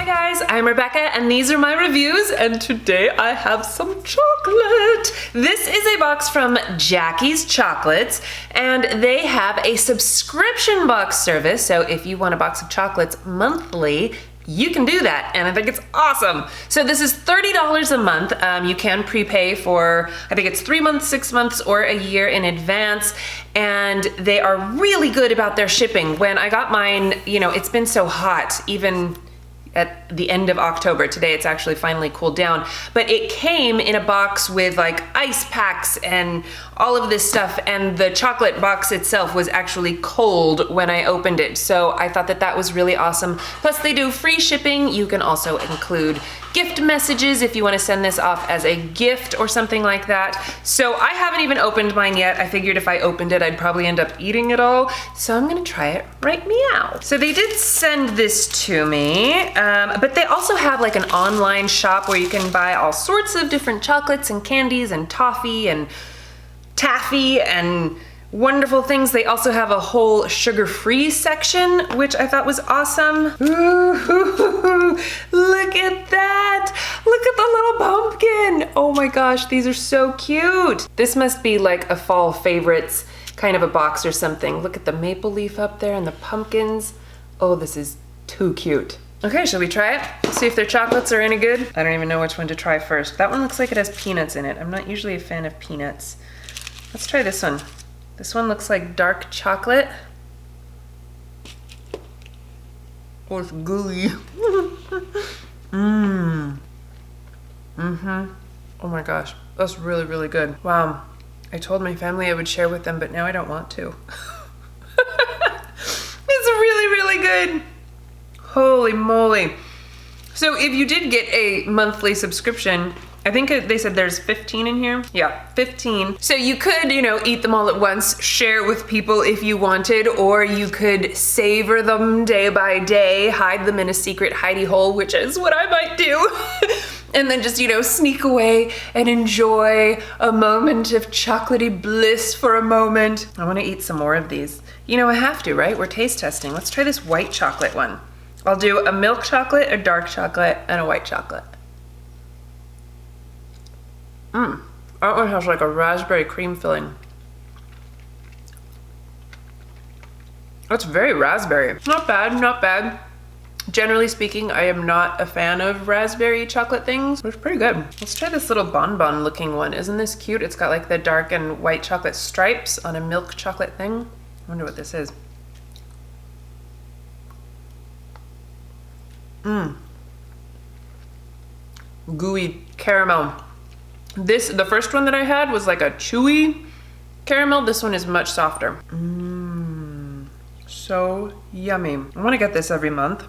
guys, I'm Rebecca and these are my reviews, and today I have some chocolate. This is a box from Jackie's Chocolates and they have a subscription box service, so if you want a box of chocolates monthly, you can do that, and I think it's awesome. So this is $30 a month. You can prepay for, I think it's 3 months, 6 months, or a year in advance, and they are really good about their shipping. When I got mine, you know, it's been so hot, even at the end of October. Today it's actually finally cooled down, but it came in a box with like ice packs and all of this stuff, and the chocolate box itself was actually cold when I opened it, so I thought that that was really awesome. Plus they do free shipping. You can also include gift messages if you want to send this off as a gift or something like that. So I haven't even opened mine yet. I figured if I opened it I'd probably end up eating it all, so I'm gonna try it right meow. So they did send this to me, but they also have like an online shop where you can buy all sorts of different chocolates and candies and toffee and taffy and wonderful things. They also have a whole sugar-free section, which I thought was awesome. Ooh, look at that. Look at the little pumpkin. Oh my gosh, these are so cute. This must be like a fall favorites kind of a box or something. Look at the maple leaf up there and the pumpkins. Oh, this is too cute. Okay, shall we try it? See if their chocolates are any good. I don't even know which one to try first. That one looks like it has peanuts in it. I'm not usually a fan of peanuts. Let's try this one. This one looks like dark chocolate. Oh, it's gooey. Oh my gosh, that's really, really good. Wow, I told my family I would share with them, but now I don't want to. It's really, really good. Holy moly. So if you did get a monthly subscription, I think they said there's 15 in here. Yeah, 15. So you could, you know, eat them all at once, share with people if you wanted, or you could savor them day by day, hide them in a secret hidey hole, which is what I might do. And then just, you know, sneak away and enjoy a moment of chocolatey bliss for a moment. I want to eat some more of these. You know, I have to, right? We're taste testing. Let's try this white chocolate one. I'll do a milk chocolate, a dark chocolate, and a white chocolate. That one has like a raspberry cream filling. That's very raspberry. Not bad, not bad. Generally speaking, I am not a fan of raspberry chocolate things, but it's pretty good. Let's try this little bonbon looking one. Isn't this cute? It's got like the dark and white chocolate stripes on a milk chocolate thing. I wonder what this is. Gooey caramel. The first one that I had was like a chewy caramel. This one is much softer. So yummy. I want to get this every month.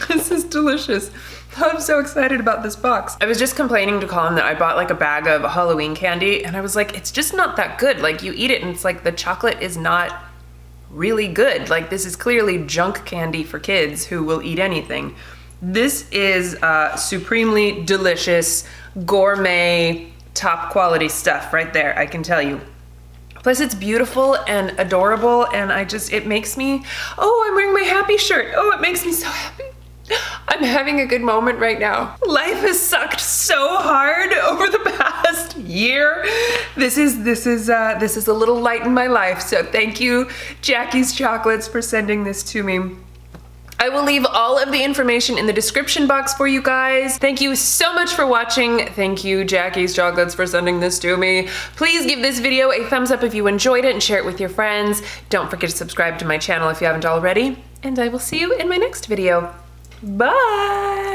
This is delicious. I'm so excited about this box. I was just complaining to Colin that I bought like a bag of Halloween candy, and I was like, it's just not that good. Like, you eat it and it's like the chocolate is not really good. Like, this is clearly junk candy for kids who will eat anything. This is supremely delicious, gourmet, top quality stuff right there, I can tell you. Plus it's beautiful and adorable, and it makes me, oh, I'm wearing my happy shirt. Oh, it makes me so happy. I'm having a good moment right now. Life has sucked so hard over the past year. This is a little light in my life, so thank you, Jackie's Chocolates, for sending this to me. I will leave all of the information in the description box for you guys. Thank you so much for watching. Thank you, Jackie's Chocolates, for sending this to me. Please give this video a thumbs up if you enjoyed it and share it with your friends. Don't forget to subscribe to my channel if you haven't already, and I will see you in my next video. Bye!